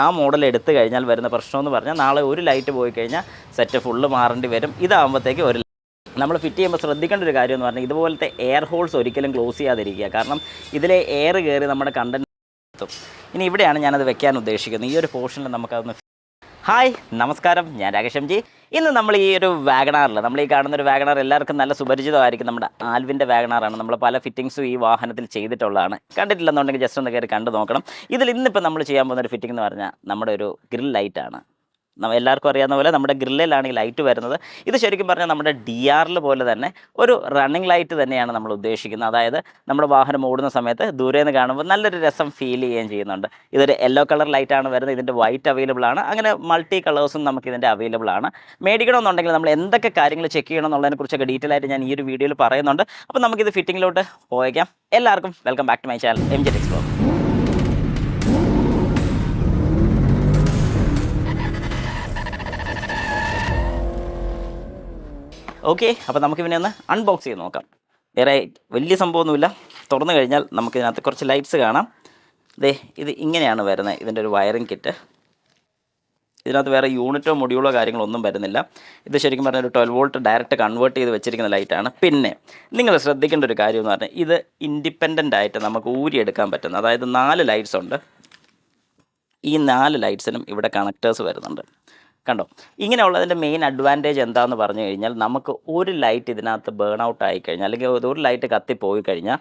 ആ മോഡൽ എടുത്തു കഴിഞ്ഞാൽ വരുന്ന പ്രശ്നമെന്ന് പറഞ്ഞാൽ നാളെ ഒരു ലൈറ്റ് പോയി കഴിഞ്ഞാൽ സെറ്റ് ഫുള്ള് മാറേണ്ടി വരും. ഇതാകുമ്പോഴത്തേക്ക് ഒരു നമ്മൾ ഫിറ്റ് ചെയ്യുമ്പോൾ ശ്രദ്ധിക്കേണ്ട ഒരു കാര്യം എന്ന് പറഞ്ഞാൽ ഇതുപോലത്തെ എയർ ഹോൾസ് ഒരിക്കലും ക്ലോസ് ചെയ്യാതിരിക്കുക. കാരണം ഇതിലെ എയർ കയറി നമ്മുടെ കണ്ടൻറ്റ് എത്തും. ഇനി ഇവിടെയാണ് ഞാനത് വെക്കാൻ ഉദ്ദേശിക്കുന്നത്. ഈ ഒരു പോർഷനിൽ നമുക്കതൊന്ന് ഹായ് നമസ്കാരം, ഞാൻ രാകേഷ് MG. ഇന്ന് നമ്മൾ ഈ ഒരു വാഗണാറിൽ നമ്മൾ ഈ കാണുന്നൊരു വാഗണാർ എല്ലാവർക്കും നല്ല സുപരിചിതമായിരിക്കും. നമ്മുടെ ആൽവിൻ്റെ വാഗണാറാണ്. നമ്മൾ പല ഫിറ്റിങ്സും ഈ വാഹനത്തിൽ ചെയ്തിട്ടുള്ളതാണ്. കണ്ടിട്ടില്ലെന്നുണ്ടെങ്കിൽ ജസ്റ്റ് ഒന്ന് കയറി കണ്ടു നോക്കണം. ഇതിൽ ഇന്നിപ്പോൾ നമ്മൾ ചെയ്യാൻ പോകുന്ന ഒരു ഫിറ്റിംഗ് എന്ന് പറഞ്ഞാൽ നമ്മുടെ ഒരു ഗ്രിൽ ലൈറ്റാണ്. എല്ലാവർക്കും അറിയാവുന്ന പോലെ നമ്മുടെ ഗ്രില്ലിലാണ് ഈ ലൈറ്റ് വരുന്നത്. ഇത് ശരിക്കും പറഞ്ഞാൽ നമ്മുടെ DRL പോലെ തന്നെ ഒരു റണ്ണിങ് ലൈറ്റ് തന്നെയാണ് നമ്മൾ ഉദ്ദേശിക്കുന്നത്. അതായത് നമ്മുടെ വാഹനം ഓടുന്ന സമയത്ത് ദൂരെ നിന്ന് കാണുമ്പോൾ നല്ലൊരു രസം ഫീൽ ചെയ്യുകയും ചെയ്യുന്നുണ്ട്. ഇതൊരു യെല്ലോ കളർ ലൈറ്റാണ് വരുന്നത്. ഇതിൻ്റെ വൈറ്റ് അവൈലബിൾ ആണ്. അങ്ങനെ മൾട്ടി കളേഴ്സും നമുക്ക് ഇതിൻ്റെ അവൈലബിൾ ആണ്. മേടിക്കണമെന്നുണ്ടെങ്കിൽ നമ്മൾ എന്തൊക്കെ കാര്യങ്ങൾ ചെക്ക് ചെയ്യണം എന്നുള്ളതിനെക്കുറിച്ചൊക്കെ ഡീറ്റെയിൽ ആയിട്ട് ഞാൻ ഈ ഒരു വീഡിയോയിൽ പറയുന്നുണ്ട്. അപ്പോൾ നമുക്കിത് ഫിറ്റിങ്ങിലോട്ട് പോയേക്കാം. എല്ലാവർക്കും welcome back to my channel MG Explore. Okay, അപ്പോൾ നമുക്കിതിനെ ഒന്ന് അൺബോക്സ് ചെയ്ത് നോക്കാം. വേറെ വലിയ സംഭവമൊന്നുമില്ല. തുറന്നു കഴിഞ്ഞാൽ നമുക്കിതിനകത്ത് കുറച്ച് ലൈറ്റ്സ് കാണാം. ഇത് ഇങ്ങനെയാണ് വരുന്നത്. ഇതിൻ്റെ ഒരു വയറിംഗ് കിറ്റ്. ഇതിനകത്ത് വേറെ യൂണിറ്റോ മൊഡ്യൂളോ കാര്യങ്ങളോ ഒന്നും വരുന്നില്ല. ഇത് ശരിക്കും പറഞ്ഞാൽ ഒരു 12 വോൾട്ട് ഡയറക്റ്റ് കൺവേർട്ട് ചെയ്ത് വെച്ചിരിക്കുന്ന ലൈറ്റാണ്. പിന്നെ നിങ്ങൾ ശ്രദ്ധിക്കേണ്ട ഒരു കാര്യം എന്ന് പറഞ്ഞാൽ ഇത് ഇൻഡിപെൻഡൻ്റ് ആയിട്ട് നമുക്ക് ഊരിയെടുക്കാൻ പറ്റുന്ന, അതായത് 4 ലൈറ്റ്സ് ഉണ്ട്. ഈ 4 ലൈറ്റ്സിനും ഇവിടെ കണക്റ്റേഴ്സ് വരുന്നുണ്ട്. കണ്ടോ? ഇങ്ങനെയുള്ളതിൻ്റെ മെയിൻ അഡ്വാൻറ്റേജ് എന്താണെന്ന് പറഞ്ഞു കഴിഞ്ഞാൽ നമുക്ക് ഒരു ലൈറ്റ് ഇതിനകത്ത് ബേൺ ഔട്ട് ആയിക്കഴിഞ്ഞാൽ, അല്ലെങ്കിൽ ഒരു ലൈറ്റ് കത്തിപ്പോയി കഴിഞ്ഞാൽ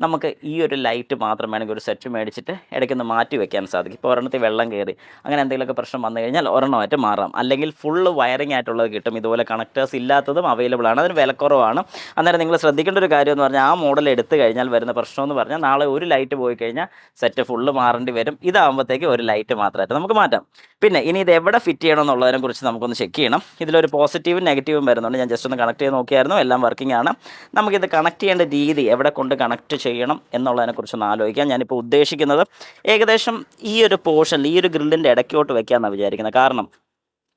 നമുക്ക് ഈ ഒരു ലൈറ്റ് മാത്രം വേണമെങ്കിൽ ഒരു സെറ്റ് മേടിച്ചിട്ട് ഇടയ്ക്കൊന്ന് മാറ്റി വെക്കാൻ സാധിക്കും. ഇപ്പോൾ ഒരെണ്ണത്തിൽ വെള്ളം കയറി അങ്ങനെ എന്തെങ്കിലുമൊക്കെ പ്രശ്നം വന്നു കഴിഞ്ഞാൽ ഒരെണ്ണമായിട്ട് മാറാം. അല്ലെങ്കിൽ ഫുള്ള് വയറിംഗ് ആയിട്ടുള്ളത് കിട്ടും. ഇതുപോലെ കണക്റ്റേഴ്സ് ഇല്ലാത്തതും അവൈലബിൾ ആണ്. അതിന് വിലക്കുറവാണ്. അന്നേരം നിങ്ങൾ ശ്രദ്ധിക്കേണ്ട ഒരു കാര്യം എന്ന് പറഞ്ഞാൽ ആ മോഡൽ എടുത്തു കഴിഞ്ഞാൽ വരുന്ന പ്രശ്നമെന്ന് പറഞ്ഞാൽ നാളെ ഒരു ലൈറ്റ് പോയി കഴിഞ്ഞാൽ സെറ്റ് ഫുള്ള് മാറേണ്ടി വരും. ഇതാകുമ്പോഴത്തേക്ക് ഒരു ലൈറ്റ് മാത്രമായിട്ട് നമുക്ക് മാറ്റാം. പിന്നെ ഇനി ഇത് എവിടെ ഫിറ്റ് ചെയ്യണം എന്നുള്ളതിനെക്കുറിച്ച് നമുക്കൊന്ന് ചെക്ക് ചെയ്യണം. ഇതിലൊരു പോസിറ്റീവും നെഗറ്റീവും വരുന്നുണ്ട്. ഞാൻ ജസ്റ്റ് ഒന്ന് കണക്ട് ചെയ്ത് നോക്കിയായിരുന്നു. എല്ലാം വർക്കിംഗ് ആണ്. നമുക്കിത് കണക്ട് ചെയ്യേണ്ട രീതി, എവിടെ കൊണ്ട് കണക്ട് ചെയ്യണം എന്നുള്ളതിനെക്കുറിച്ചൊന്ന് ആലോചിക്കാം. ഞാനിപ്പോൾ ഉദ്ദേശിക്കുന്നത് ഏകദേശം ഈ ഒരു പോർഷൻ, ഈ ഒരു ഗ്രില്ലിൻ്റെ ഇടയ്ക്കോട്ട് വെക്കാമെന്നാണ് വിചാരിക്കുന്നത്. കാരണം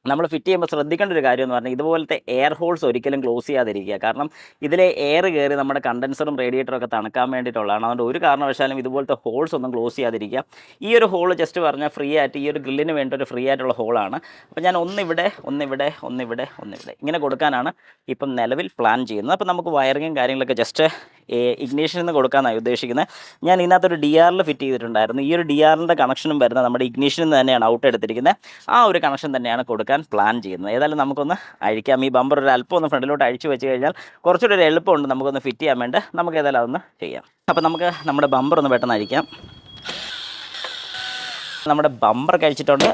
നമ്മൾ ഫിറ്റ് ചെയ്യുമ്പോൾ ശ്രദ്ധിക്കേണ്ട ഒരു കാര്യം എന്ന് പറഞ്ഞാൽ ഇതുപോലത്തെ എയർ ഹോൾസ് ഒരിക്കലും ക്ലോസ് ചെയ്യാതിരിക്കുക. കാരണം ഇതിലെ എയർ കയറി നമ്മുടെ കണ്ടൻസറും റേഡിയേറ്ററും ഒക്കെ തണുക്കാൻ വേണ്ടിയിട്ടുള്ളതാണ്. അതുകൊണ്ട് ഒരു കാരണവശാലും ഇതുപോലത്തെ ഹോൾസ് ഒന്നും ക്ലോസ് ചെയ്യാതിരിക്കുക. ഈ ഒരു ഹോൾ ജസ്റ്റ് പറഞ്ഞാൽ ഫ്രീ ആയിട്ട്, ഈ ഒരു ഗ്രില്ലിന് വേണ്ടി ഒരു ഫ്രീ ആയിട്ടുള്ള ഹോളാണ്. അപ്പോൾ ഞാൻ ഒന്നിവിടെ ഇങ്ങനെ കൊടുക്കാനാണ് ഇപ്പം നിലവിൽ പ്ലാൻ ചെയ്യുന്നത്. അപ്പോൾ നമുക്ക് വയറിങ്ങും കാര്യങ്ങളൊക്കെ ജസ്റ്റ് ഇഗ്നീഷനിൽ നിന്ന് കൊടുക്കാനാണ് ഉദ്ദേശിക്കുന്നത്. ഞാൻ ഇതിനകത്തൊരു DRL ഫിറ്റ് ചെയ്തിട്ടുണ്ടായിരുന്നു. ഈ ഒരു DRLൻ്റെ കണക്ഷനും വരുന്നത് നമ്മുടെ ഇഗ്നീഷനിൽ നിന്ന് തന്നെയാണ് ഔട്ട് എടുത്തിരിക്കുന്നത്. ആ ഒരു കണക്ഷൻ തന്നെയാണ് കൊടുക്കാൻ പ്ലാൻ ചെയ്യുന്നത്. ഏതായാലും നമുക്കൊന്ന് അഴിക്കാം. ഈ ബമ്പർ ഒരു അല്പം ഒന്ന് ഫ്രണ്ടിലോട്ട് അഴിച്ചു വെച്ച് കഴിഞ്ഞാൽ കുറച്ചുകൂടി ഒരു എളുപ്പമുണ്ട് നമുക്കൊന്ന് ഫിറ്റ് ചെയ്യാൻ വേണ്ടി. നമുക്ക് ഏതായാലും അതൊന്ന് ചെയ്യാം. അപ്പോൾ നമുക്ക് നമ്മുടെ ബമ്പർ ഒന്ന് പെട്ടെന്ന് അഴിക്കാം. നമ്മുടെ ബമ്പർ കഴിച്ചിട്ടുണ്ട്.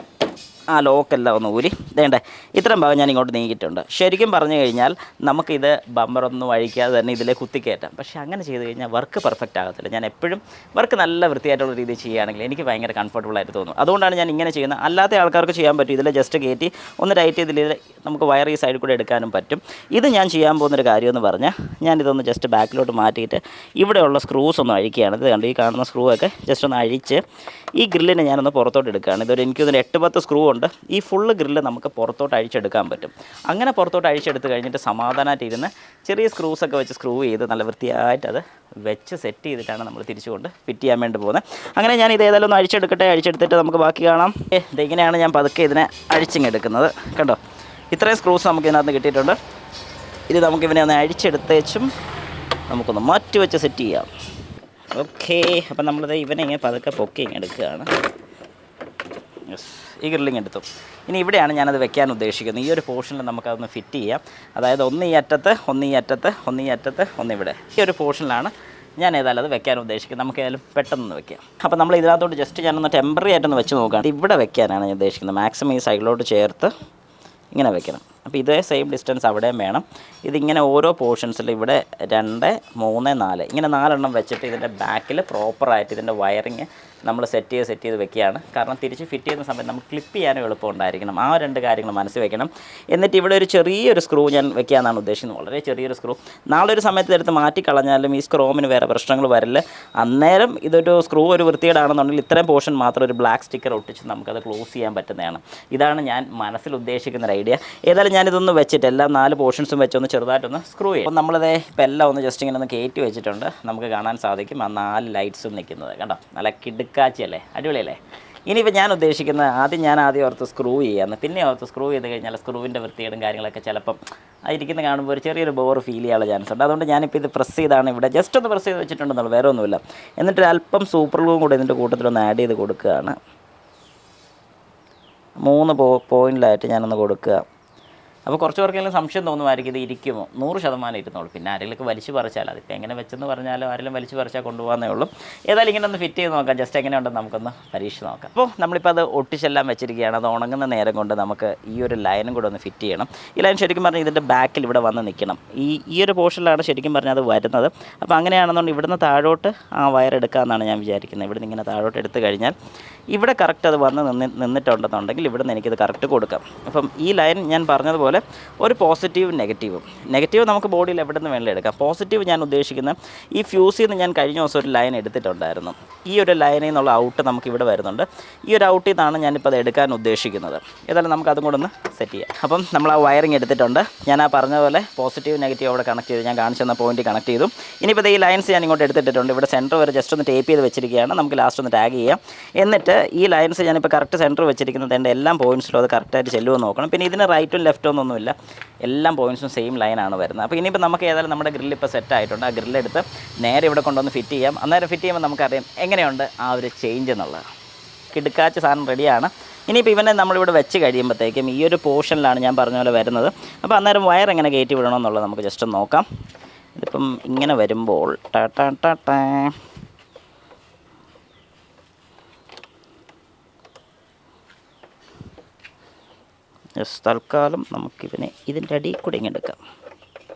ആ ലോക്കെല്ലാം ഒന്ന് ഊരി വേണ്ടേ, ഇത്രയും ഭാഗം ഞാൻ ഇങ്ങോട്ട് നീക്കിയിട്ടുണ്ട്. ശരിക്കും പറഞ്ഞു കഴിഞ്ഞാൽ നമുക്കിത് ബമ്പറൊന്നും അഴിക്കാതെ തന്നെ ഇതിലെ കുത്തിക്കയറ്റാം. പക്ഷേ അങ്ങനെ ചെയ്ത് കഴിഞ്ഞാൽ വർക്ക് പെർഫെക്റ്റ് ആകത്തില്ല. ഞാൻ എപ്പോഴും വർക്ക് നല്ല വൃത്തിയായിട്ടുള്ള രീതിയിൽ ചെയ്യുകയാണെങ്കിൽ എനിക്ക് ഭയങ്കര കംഫർട്ടബിൾ ആയിട്ട് തോന്നും. അതുകൊണ്ടാണ് ഞാൻ ഇങ്ങനെ ചെയ്യുന്നത്. അല്ലാത്ത ആൾക്കാർക്ക് ചെയ്യാൻ പറ്റും. ഇതിൽ ജസ്റ്റ് കയറ്റി ഒന്ന് ടൈറ്റ് ചെയ്തിൽ നമുക്ക് വയർ ഈ സൈഡിൽ കൂടെ എടുക്കാനും പറ്റും. ഇത് ഞാൻ ചെയ്യാൻ പോകുന്നൊരു കാര്യമെന്ന് പറഞ്ഞാൽ ഞാനിതൊന്ന് ജസ്റ്റ് ബാക്കിലോട്ട് മാറ്റിയിട്ട് ഇവിടെയുള്ള സ്ക്രൂസ് ഒന്ന് അഴിക്കുകയാണ്. ഇത് കണ്ട് ഈ കാണുന്ന സ്ക്രൂ ഒക്കെ ജസ്റ്റ് ഒന്ന് അഴിച്ച് ഈ ഗ്രില്ലിനെ ഞാനൊന്ന് പുറത്തോട്ട് എടുക്കുകയാണ്. എനിക്കൊരു 8-10 സ്ക്രൂ ഉണ്ട്. ഈ ഫുള്ള് ഗ്രില്ല് നമുക്ക് പുറത്തോട്ട് അഴിച്ചെടുക്കാൻ പറ്റും. അങ്ങനെ പുറത്തോട്ട് അഴിച്ചെടുത്ത് കഴിഞ്ഞിട്ട് സമാധാനമായിട്ട് ഇരുന്ന് ചെറിയ സ്ക്രൂസൊക്കെ വെച്ച് സ്ക്രൂ ചെയ്ത് നല്ല വൃത്തിയായിട്ട് അത് വെച്ച് സെറ്റ് ചെയ്തിട്ടാണ് നമ്മൾ തിരിച്ചുകൊണ്ട് ഫിറ്റ് ചെയ്യാൻ വേണ്ടി പോകുന്നത്. അങ്ങനെ ഞാൻ ഇത് ഏതായാലും ഒന്ന് അഴിച്ചെടുത്തിട്ട് നമുക്ക് ബാക്കി കാണാം. ഇങ്ങനെയാണ് ഞാൻ പതുക്കെ ഇതിനെ അഴിച്ചിങ്ങെടുക്കുന്നത്. കണ്ടോ, ഇത്രയും സ്ക്രൂസ് നമുക്ക് ഇതിനകത്ത് കിട്ടിയിട്ടുണ്ട്. ഇത് നമുക്കിവനെ ഒന്ന് അഴിച്ചെടുത്തേച്ചും നമുക്കൊന്ന് മാറ്റി വെച്ച് സെറ്റ് ചെയ്യാം. ഓക്കെ, അപ്പം നമ്മളിത് ഇവനെ ഇങ്ങനെ പതുക്കെ പൊക്കി ഇങ്ങനെ എടുക്കുകയാണ്. ഈ ഗ്രില്ലിങ് എടുത്തു. ഇനി ഇവിടെയാണ് ഞാനത് വെക്കാൻ ഉദ്ദേശിക്കുന്നത്. ഈ ഒരു പോർഷനിൽ നമുക്കതൊന്ന് ഫിറ്റ് ചെയ്യാം. അതായത് ഒന്ന് ഈ അറ്റത്ത് ഒന്നിവിടെ. ഈ ഒരു പോർഷനിലാണ് ഞാൻ ഏതായാലും അത് വെക്കാൻ ഉദ്ദേശിക്കുന്നത്. നമുക്ക് ഏതായാലും പെട്ടെന്ന് വെക്കാം. അപ്പോൾ നമ്മൾ ഇതിനകത്തോട്ട് ജസ്റ്റ് ഞാനൊന്ന് ടെമ്പററി ആയിട്ടൊന്ന് വെച്ച് നോക്കാം. ഇവിടെ വെക്കാനാണ് ഞാൻ ഉദ്ദേശിക്കുന്നത്. മാക്സിമം ഈ സൈഡിലോട്ട് ചേർത്ത് ഇങ്ങനെ വെക്കണം. അപ്പോൾ ഇതേ സെയിം ഡിസ്റ്റൻസ് അവിടെയും വേണം. ഇതിങ്ങനെ ഓരോ പോർഷൻസിൽ ഇവിടെ 2, 3, 4 ഇങ്ങനെ 4 എണ്ണം വെച്ചിട്ട് ഇതിൻ്റെ ബാക്കിൽ പ്രോപ്പറായിട്ട് ഇതിൻ്റെ വയറിങ് നമ്മൾ സെറ്റ് ചെയ്ത് വെക്കുകയാണ്. കാരണം തിരിച്ച് ഫിറ്റ് ചെയ്യുന്ന സമയത്ത് നമുക്ക് ക്ലിപ്പ് ചെയ്യാനും എളുപ്പമുണ്ടായിരിക്കണം. ആ 2 കാര്യങ്ങൾ മനസ്സിൽ വെക്കണം. എന്നിട്ട് ഇവിടെ ഒരു ചെറിയൊരു സ്ക്രൂ ഞാൻ വെക്കാമെന്നാണ് ഉദ്ദേശിക്കുന്നത്. വളരെ ചെറിയൊരു സ്ക്രൂ. നാളെ ഒരു സമയത്ത് എടുത്ത് മാറ്റിക്കളഞ്ഞാലും ഈ സ്ക്രോമിന് വേറെ പ്രശ്നങ്ങൾ വരില്ല. അന്നേരം ഇതൊരു സ്ക്രൂ ഒരു വൃത്തികേടാണെന്നുണ്ടെങ്കിൽ ഇത്രയും പോർഷൻ മാത്രം ഒരു ബ്ലാക്ക് സ്റ്റിക്കർ ഒട്ടിച്ച് നമുക്കത് ക്ലോസ് ചെയ്യാൻ പറ്റുന്നതാണ്. ഇതാണ് ഞാൻ മനസ്സിൽ ഉദ്ദേശിക്കുന്ന ഒരു ഐഡിയ. ഏതായാലും ഞാനിതൊന്ന് വെച്ചിട്ട് എല്ലാം 4 പോർഷൻസും വെച്ചൊന്ന് ചെറുതായിട്ടൊന്ന് സ്ക്രൂ ചെയ്യും. അപ്പോൾ നമ്മളിതേ ഇപ്പം എല്ലാം ഒന്ന് ജസ്റ്റ് ഇങ്ങനെ ഒന്ന് കയറ്റി വെച്ചിട്ടുണ്ട്. നമുക്ക് കാണാൻ സാധിക്കും ആ 4 ലൈറ്റ്സും നിൽക്കുന്നത്. കണ്ടോ, നല്ല കിടുക്കാച്ചി അല്ലേ, അടിപൊളിയല്ലേ. ഇനിയിപ്പോൾ ഞാൻ ഉദ്ദേശിക്കുന്നത് ആദ്യം ഓർത്ത് സ്ക്രൂ ചെയ്യാമെന്ന്, പിന്നെ ഓർത്ത് സ്ക്രൂ ചെയ്ത് കഴിഞ്ഞാൽ സ്ക്രൂവിൻ്റെ വൃത്തികേടും കാര്യങ്ങളൊക്കെ ചിലപ്പം ഇരിക്കുന്ന കാണുമ്പോൾ ഒരു ചെറിയൊരു ബോർ ഫീൽ ചെയ്യാനുള്ള ചാൻസ് ഉണ്ട്. അതുകൊണ്ട് ഞാനിപ്പോൾ ഇത് പ്രസ് ചെയ്താണ് ഇവിടെ ജസ്റ്റ് ഒന്ന് പ്രസ് ചെയ്ത് വെച്ചിട്ടുണ്ടെന്നുള്ളൂ, വേറെ ഒന്നുമില്ല. എന്നിട്ട് അല്പം സൂപ്പർ ഗ്ലൂവും കൂടെ ഇതിൻ്റെ കൂട്ടത്തിലൊന്ന് ആഡ് ചെയ്ത് കൊടുക്കുകയാണ്. 3 പോയിന്റിലായിട്ട് ഞാനൊന്ന് കൊടുക്കുക. അപ്പോൾ കുറച്ച് പേർക്കെങ്കിലും സംശയം തോന്നുമായിരിക്കും ഇത് ഇരിക്കുമോ. 100% ഇരുന്നോളൂ. പിന്നെ ആരെങ്കിലും വലിച്ചു പറിച്ചാൽ, അതിപ്പോൾ എങ്ങനെ വെച്ചെന്ന് പറഞ്ഞാലും ആരെങ്കിലും വലിച്ചു പറിച്ചാൽ കൊണ്ടുപോകാനേ ഉള്ളൂ. ഏതായാലും ഇങ്ങനെ ഒന്ന് ഫിറ്റ് ചെയ്ത് നോക്കാം, ജസ്റ്റ് എങ്ങനെയുണ്ടെന്ന് നമുക്കൊന്ന് പരീക്ഷിച്ച് നോക്കാം. അപ്പോൾ നമ്മളിപ്പോൾ അത് ഒട്ടിച്ചെല്ലാം വെച്ചിരിക്കുകയാണ്. അത് ഉണങ്ങുന്ന നേരം കൊണ്ട് നമുക്ക് ഈ ഒരു ലൈനും കൂടെ ഒന്ന് ഫിറ്റ് ചെയ്യണം. ഈ ലൈൻ ശരിക്കും പറഞ്ഞാൽ ഇതിൻ്റെ ബാക്കിൽ ഇവിടെ വന്ന് നിൽക്കണം. ഈ ഒരു പോർഷനിലാണ് ശരിക്കും പറഞ്ഞാൽ അത് വരുന്നത്. അപ്പോൾ അങ്ങനെയാണെന്നുണ്ടെങ്കിൽ ഇവിടുന്ന് താഴോട്ട് ആ വയർ എടുക്കാമെന്നാണ് ഞാൻ വിചാരിക്കുന്നത്. ഇവിടുന്ന് ഇങ്ങനെ താഴോട്ട് എടുത്തു കഴിഞ്ഞാൽ ഇവിടെ കറക്റ്റ് അത് വന്ന് നിന്നിട്ടുണ്ടെന്നുണ്ടെങ്കിൽ ഇവിടുന്ന് എനിക്കിത് കറക്റ്റ് കൊടുക്കാം. അപ്പം ഈ ലൈൻ ഞാൻ പറഞ്ഞതുപോലെ ഒരു പോസിറ്റീവും നെഗറ്റീവ് നമുക്ക് ബോഡിയിൽ എവിടെ നിന്ന് വേണമെങ്കിലും എടുക്കാം. പോസിറ്റീവ് ഞാൻ ഉദ്ദേശിക്കുന്നത് ഈ ഫ്യൂസിൽ നിന്ന് ഞാൻ കഴിഞ്ഞ ദിവസം ഒരു ലൈൻ എടുത്തിട്ടുണ്ടായിരുന്നു. ഈ ഒരു ലൈനിൽ നിന്നുള്ള ഔട്ട് നമുക്ക് ഇവിടെ വരുന്നുണ്ട്. ഈ ഒരു ഔട്ടിൽ നിന്നാണ് ഞാനിപ്പോൾ അത് എടുക്കാൻ ഉദ്ദേശിക്കുന്നത്. ഏതായാലും നമുക്ക് അതും കൂടെ ഒന്ന് സെറ്റ് ചെയ്യാം. അപ്പം നമ്മൾ ആ വയറിങ് എടുത്തിട്ടുണ്ട്. ഞാൻ ആ പറഞ്ഞ പോലെ പോസിറ്റീവ് നെഗറ്റീവ് അവിടെ കണക്ട് ചെയ്തു, ഞാൻ കാണിച്ചു തന്ന പോയിന്റ് കണക്ട് ചെയ്തു. ഇനിയിപ്പോൾ ഈ ലൈൻസ് ഞാൻ ഇങ്ങോട്ട് എടുത്തിട്ടുണ്ട്. ഇവിടെ സെൻറ്റർ വരെ ജസ്റ്റ് ഒന്ന് ടേപ്പ് ചെയ്ത് വെച്ചിരിക്കുകയാണ്. നമുക്ക് ലാസ്റ്റ് ഒന്ന് ടാഗ് ചെയ്യാം. എന്നിട്ട് ഈ ലൈൻസ് ഞാനിപ്പോൾ കറക്റ്റ് സെൻറ്റർ വെച്ചിരിക്കുന്നത് എൻ്റെ എല്ലാ പോയിൻറ്റ്സിലും അത് കറക്റ്റായിട്ട് ചെല്ലുമെന്ന് നോക്കണം. പിന്നെ ഇതിന് റൈറ്റും ലെഫ്റ്റും ഒന്നുമില്ല, എല്ലാ പോയിൻറ്റ്സും സെയിം ലൈനാണ് വരുന്നത്. അപ്പോൾ ഇനിയിപ്പോൾ നമുക്ക് ഏതായാലും നമ്മുടെ ഗ്രില്ല് ഇപ്പോൾ സെറ്റ് ആയിട്ടുണ്ട്. ആ ഗ്രില്ലെടുത്ത് നേരെ ഇവിടെ കൊണ്ടുവന്ന് ഫിറ്റ് ചെയ്യാം. അന്നേരം ഫിറ്റ് ചെയ്യുമ്പോൾ നമുക്കറിയാം എങ്ങനെയുണ്ട് ആ ഒരു ചേഞ്ച് എന്നുള്ളത്. കിടുക്കാച്ച് സാധനം റെഡിയാണ്. ഇനിയിപ്പോൾ ഇവനെ നമ്മളിവിടെ വെച്ച് കഴിയുമ്പോഴത്തേക്കും ഈ ഒരു പോർഷനിലാണ് ഞാൻ പറഞ്ഞ പോലെ വരുന്നത്. അപ്പോൾ അന്നേരം വയർ എങ്ങനെ കയറ്റി വിടണമെന്നുള്ളത് നമുക്ക് ജസ്റ്റ് ഒന്ന് നോക്കാം. ഇതിപ്പം ഇങ്ങനെ വരുമ്പോൾ തൽക്കാലം നമുക്കിതിനെ ഇതിൻ്റെ അടിയിൽ കൂടെ ഇങ്ങനെ എടുക്കാം.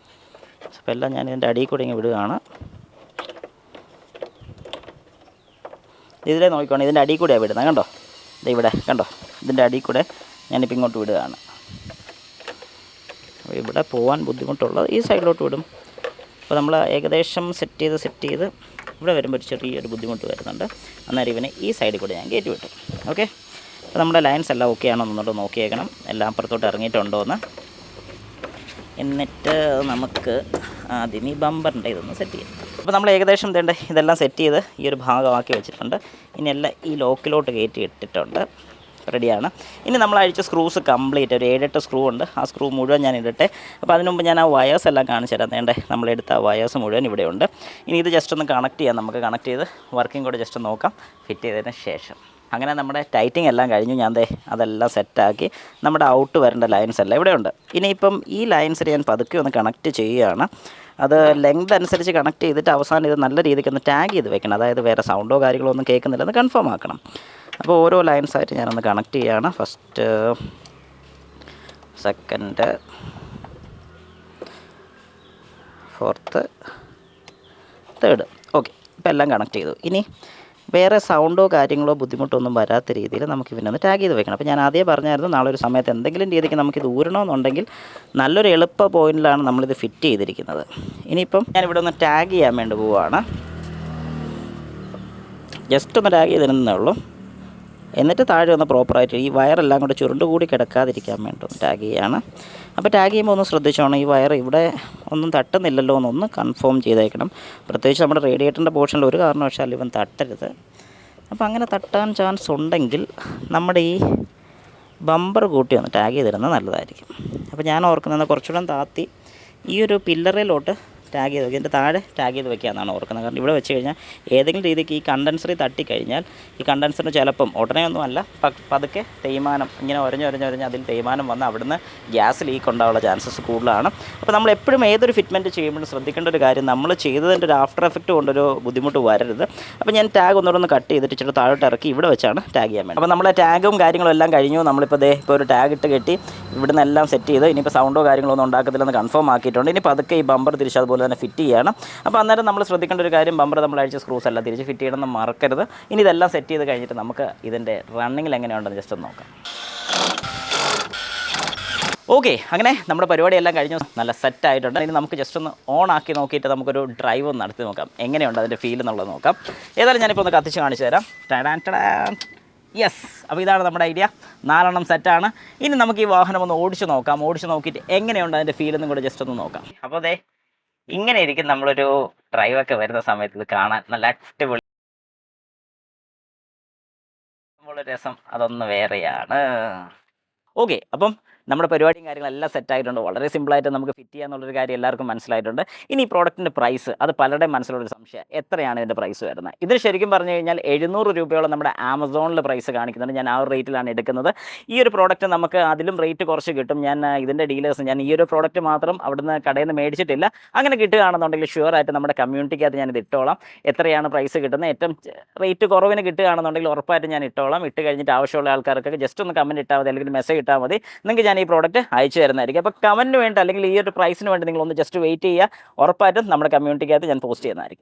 അപ്പോൾ എല്ലാം ഞാൻ ഇതിൻ്റെ അടിയിൽ കൂടെ ഇങ്ങനെ വിടുകയാണ്. ഇതിലെ നോക്കിക്കോണം, ഇതിൻ്റെ അടിയിൽ കൂടെയാണ് വിടുന്നത്. കണ്ടോ, ഇവിടെ കണ്ടോ, ഇതിൻ്റെ അടിയിൽ കൂടെ ഞാനിപ്പോൾ ഇങ്ങോട്ട് വിടുകയാണ്. അപ്പോൾ ഇവിടെ പോകാൻ ബുദ്ധിമുട്ടുള്ളത് ഈ സൈഡിലോട്ട് വിടും. അപ്പോൾ നമ്മൾ ഏകദേശം സെറ്റ് ചെയ്ത് ഇവിടെ വരുമ്പോൾ ഒരു ചെറിയൊരു ബുദ്ധിമുട്ട് വരുന്നുണ്ട്. അന്നേരം ഇവനെ ഈ സൈഡിൽ കൂടെ ഞാൻ കയറ്റി വിട്ടു. ഓക്കെ, അപ്പോൾ നമ്മുടെ ലൈൻസ് എല്ലാം ഓക്കെ ആണോ എന്നുള്ളത് നോക്കിയേക്കണം, എല്ലാം അപ്പുറത്തോട്ട് ഇറങ്ങിയിട്ടുണ്ടോ എന്ന്. എന്നിട്ട് നമുക്ക് ആദ്യം ഈ ബമ്പറിൻ്റെ ഇതൊന്ന് സെറ്റ് ചെയ്യാം. അപ്പോൾ നമ്മൾ ഏകദേശം ഇതെല്ലാം സെറ്റ് ചെയ്ത് ഈ ഒരു ഭാഗമാക്കി വെച്ചിട്ടുണ്ട്. ഇനി എല്ലാം ഈ ലോക്കിലോട്ട് കയറ്റി ഇട്ടിട്ടുണ്ട്, റെഡിയാണ്. ഇനി നമ്മൾ അഴിച്ച സ്ക്രൂസ് കംപ്ലീറ്റ് ഒരു 7-8 സ്ക്രൂ ഉണ്ട്. ആ സ്ക്രൂ മുഴുവൻ ഞാൻ ഇടട്ടെ. അപ്പോൾ അതിന് മുമ്പ് ഞാൻ ആ വയേഴ്സ് എല്ലാം കാണിച്ചു തരാം. നമ്മളെടുത്ത ആ വയേഴ്സ് മുഴുവൻ ഇവിടെയുണ്ട്. ഇനി ഇത് ജസ്റ്റ് ഒന്ന് കണക്ട് ചെയ്യാം. നമുക്ക് കണക്ട് ചെയ്ത് വർക്കിംഗ് കൂടെ ജസ്റ്റ് നോക്കാം ഫിറ്റ് ചെയ്തതിന് ശേഷം. അങ്ങനെ നമ്മുടെ ടൈറ്റിങ് എല്ലാം കഴിഞ്ഞു. ഞാൻ അതെല്ലാം സെറ്റാക്കി നമ്മുടെ ഔട്ട് വരേണ്ട ലൈൻസ് എല്ലാം ഇവിടെയുണ്ട്. ഇനിയിപ്പം ഈ ലൈൻസിൽ ഞാൻ പതുക്കെ ഒന്ന് കണക്ട് ചെയ്യുകയാണ്. അത് ലെങ്ത് അനുസരിച്ച് കണക്ട് ചെയ്തിട്ട് അവസാനം ഇത് നല്ല രീതിക്ക് ഒന്ന് ടാഗ് ചെയ്ത് വെക്കണം. അതായത് വേറെ സൗണ്ടോ കാര്യങ്ങളോ ഒന്നും കേൾക്കുന്നില്ലെന്ന് കൺഫേം ആക്കണം. അപ്പോൾ ഓരോ ലൈൻസായിട്ട് ഞാനൊന്ന് കണക്ട് ചെയ്യുകയാണ്. First, second, fourth, third. Okay, ഇപ്പോൾ എല്ലാം കണക്ട് ചെയ്തു. ഇനി വേറെ സൗണ്ടോ കാര്യങ്ങളോ ബുദ്ധിമുട്ടൊന്നും വരാത്ത രീതിയിൽ നമുക്ക് ഇവനൊന്ന് ടാഗ് ചെയ്ത് വെക്കണം. അപ്പോൾ ഞാൻ ആദ്യം പറഞ്ഞായിരുന്നു, നാളെ ഒരു സമയത്ത് എന്തെങ്കിലും രീതിക്ക് നമുക്കിത് ഊരണമെന്നുണ്ടെങ്കിൽ നല്ലൊരു എളുപ്പ പോയിന്റിലാണ് നമ്മളിത് ഫിറ്റ് ചെയ്തിരിക്കുന്നത്. ഇനിയിപ്പം ഞാനിവിടെ ഒന്ന് ടാഗ് ചെയ്യാൻ വേണ്ടി പോവുകയാണ്. ജസ്റ്റ് ഒന്ന് ടാഗ് ചെയ്തിരുന്നേ ഉള്ളൂ. എന്നിട്ട് താഴെ ഒന്ന് പ്രോപ്പറായിട്ട് ഈ വയറെല്ലാം കൂടെ ചുരുണ്ടുകൂടി കിടക്കാതിരിക്കാൻ വേണ്ടി ഒന്ന് ടാഗ് ചെയ്യുകയാണ്. അപ്പോൾ ടാഗ് ചെയ്യുമ്പോൾ ഒന്ന് ശ്രദ്ധിച്ചോണം, ഈ വയർ ഇവിടെ ഒന്നും തട്ടുന്നില്ലല്ലോ എന്നൊന്ന് കൺഫേം ചെയ്തേക്കണം. പ്രത്യേകിച്ച് നമ്മുടെ റേഡിയേറ്ററിൻ്റെ പോർഷനിൽ ഒരു കാരണവശാലും ഇവൻ തട്ടരുത്. അപ്പോൾ അങ്ങനെ തട്ടാൻ ചാൻസ് ഉണ്ടെങ്കിൽ നമ്മുടെ ഈ ബമ്പർ കൂട്ടി ഒന്ന് ടാഗ് ചെയ്തിരുന്നത് നല്ലതായിരിക്കും. അപ്പോൾ ഞാൻ ഓർക്കുന്നത് കുറച്ചുകൂടെ താത്തി ഈ ഒരു പില്ലറിലോട്ട് ടാഗ് ചെയ്ത് വെക്കുക, ഇതിൻ്റെ താഴെ ടാഗ് ചെയ്ത് വെക്കാമെന്നാണ് ഓർക്കുന്നത്. കാരണം ഇവിടെ വെച്ച് കഴിഞ്ഞാൽ ഏതെങ്കിലും രീതിക്ക് ഈ കണ്ടൻസറിൽ തട്ടിക്കഴിഞ്ഞാൽ ഈ കണ്ടൻസറിന് ചിലപ്പം ഉടനെയൊന്നുമല്ല പതുക്കെ തേയ്മാനം ഇങ്ങനെ ഒരഞ്ഞൊരഞ്ഞൊരഞ്ഞ് അതിൽ തേയ്മാനം വന്ന് അവിടുന്ന് ഗ്യാസ് ലീക്ക് ഉണ്ടാവാനുള്ള ചാൻസസ് കൂടുതലാണ്. അപ്പോൾ നമ്മൾ എപ്പോഴും ഏതൊരു ഫിറ്റ്മെൻറ്റ് ചെയ്യുമ്പോഴും ശ്രദ്ധിക്കേണ്ട ഒരു കാര്യം, നമ്മൾ ചെയ്തതിൻ്റെ ഒരു ആഫ്റ്റർ എഫക്റ്റ് കൊണ്ടൊരു ബുദ്ധിമുട്ട് വരരുത്. അപ്പോൾ ഞാൻ ടാഗ് ഒന്നുകൂടെ കട്ട് ചെയ്തിട്ട് ഇച്ചിരി താഴോട്ട് ഇറക്കി ഇവിടെ വെച്ചാണ് ടാഗ് ചെയ്യാൻ വേണ്ടി. അപ്പോൾ നമ്മളെ ടാഗും കാര്യങ്ങളും എല്ലാം കഴിഞ്ഞു. നമ്മളിപ്പോൾ ഇപ്പോൾ ഒരു ടാഗ് ഇട്ട് കെട്ടി ഇവിടുന്ന് എല്ലാം സെറ്റ് ചെയ്ത് ഇനിയിപ്പോൾ സൗണ്ടോ കാര്യങ്ങളോ ഒന്നും ഉണ്ടാക്കത്തില്ലെന്ന് കൺഫേം ആക്കിയിട്ടുണ്ട്. ഇനി പതുക്കെ ഈ ബമ്പർ തിരിച്ച് അതുപോലെ തന്നെ ഫിറ്റ് ചെയ്യണം. അപ്പോൾ അന്നേരം നമ്മൾ ശ്രദ്ധിക്കേണ്ട ഒരു കാര്യം, ബമ്പർ നമ്മൾ അഴിച്ച സ്ക്രൂസ് എല്ലാം തിരിച്ച് ഫിറ്റ് ചെയ്യണമെന്ന് മറക്കരുത്. ഇനി ഇതെല്ലാം സെറ്റ് ചെയ്ത് കഴിഞ്ഞിട്ട് നമുക്ക് ഇതിൻ്റെ റണ്ണിങ്ങിൽ എങ്ങനെയുണ്ടെന്ന് ജസ്റ്റ് ഒന്ന് നോക്കാം. ഓക്കെ, അങ്ങനെ നമ്മുടെ പരിപാടിയെല്ലാം കഴിഞ്ഞു, നല്ല സെറ്റായിട്ടുണ്ട്. ഇനി നമുക്ക് ജസ്റ്റ് ഒന്ന് ഓൺ ആക്കി നോക്കിയിട്ട് നമുക്കൊരു ഡ്രൈവ് ഒന്ന് നടത്തി നോക്കാം, എങ്ങനെയുണ്ട് അതിൻ്റെ ഫീൽ എന്നുള്ളത് നോക്കാം. ഏതായാലും ഞാനിപ്പോൾ ഒന്ന് കത്തിച്ച് കാണിച്ചു തരാം. യെസ്, അപ്പോൾ ഇതാണ് നമ്മുടെ ഐഡിയ. 4 സെറ്റാണ്. ഇനി നമുക്ക് ഈ വാഹനം ഒന്ന് ഓടിച്ച് നോക്കാം. ഓടിച്ച് നോക്കിയിട്ട് എങ്ങനെയുണ്ട് അതിൻ്റെ ഫീലെന്നും കൂടെ ജസ്റ്റ് ഒന്ന് നോക്കാം. അപ്പോൾ ഇങ്ങനെ ഇരിക്കും നമ്മളൊരു ഡ്രൈവൊക്കെ വരുന്ന സമയത്ത് ഇത് കാണാൻ നല്ല അടിപൊളി. കാണുമ്പോൾ രസം അതൊന്ന് വേറെയാണ്. ഓക്കെ, അപ്പം നമ്മുടെ പരിപാടിയും കാര്യങ്ങളെല്ലാം സെറ്റായിട്ടുണ്ട്. വളരെ സിമ്പിളായിട്ട് നമുക്ക് ഫിറ്റ് ചെയ്യാന്നുള്ളൊരു കാര്യം എല്ലാവർക്കും മനസ്സിലായിട്ടുണ്ട്. ഇനി ഈ പ്രോഡക്റ്റിൻ്റെ പ്രൈസ്, അത് പലരുടെയും മനസ്സിലുള്ളൊരു സംശയം, എത്രയാണ് ഇതിൻ്റെ പ്രൈസ് വരുന്നത്? ഇത് ശരിക്കും പറഞ്ഞു കഴിഞ്ഞാൽ 700 രൂപയോളം നമ്മുടെ ആമസോണിൽ പ്രൈസ് കാണിക്കുന്നുണ്ട്. ഞാൻ ആ ഒരു റേറ്റിലാണ് എടുക്കുന്നത്. ഈ ഒരു പ്രോഡക്റ്റ് നമുക്ക് അതിലും റേറ്റ് കുറച്ച് കിട്ടും. ഞാൻ ഇതിൻ്റെ ഡീലേഴ്സ്, ഞാൻ ഈ ഒരു പ്രോഡക്റ്റ് മാത്രം അവിടുന്ന് കടയിൽ നിന്ന് മേടിച്ചിട്ടില്ല. അങ്ങനെ കിട്ടുകയാണെന്നുണ്ടെങ്കിൽ ഷുവറായിട്ട് നമ്മുടെ കമ്മ്യൂണിറ്റിക്കകത്ത് ഞാനിത് ഇട്ടോളാം. എത്രയാണ് പ്രൈസ് കിട്ടുന്നത്, ഏറ്റവും റേറ്റ് കുറവിന് കിട്ടുകയാണെന്നുണ്ടെങ്കിൽ ഉറപ്പായിട്ടും ഞാൻ ഇട്ടോളാം. ഇട്ട് കഴിഞ്ഞിട്ട് ആവശ്യമുള്ള ആൾക്കാർക്കൊക്കെ ജസ്റ്റ് ഒന്ന് കമൻറ്റ് ഇട്ടാൽ മതി, അല്ലെങ്കിൽ മെസ്സേജ് ഇട്ടാൽ മതി. നിങ്ങൾക്ക് ഞാൻ ഈ പ്രോഡക്റ്റ് അയച്ചു തരുന്നതായിരിക്കും. അപ്പോൾ കമൻറ്റിന് വേണ്ടി അല്ലെങ്കിൽ ഈ ഒരു പ്രൈസിന് വേണ്ടി നിങ്ങളൊന്ന് ജസ്റ്റ് വെയിറ്റ് ചെയ്യുക. ഉറപ്പായിട്ടും നമ്മുടെ കമ്മ്യൂണിറ്റിക്കകത്ത് ഞാൻ പോസ്റ്റ് ചെയ്യുന്നതായിരിക്കും.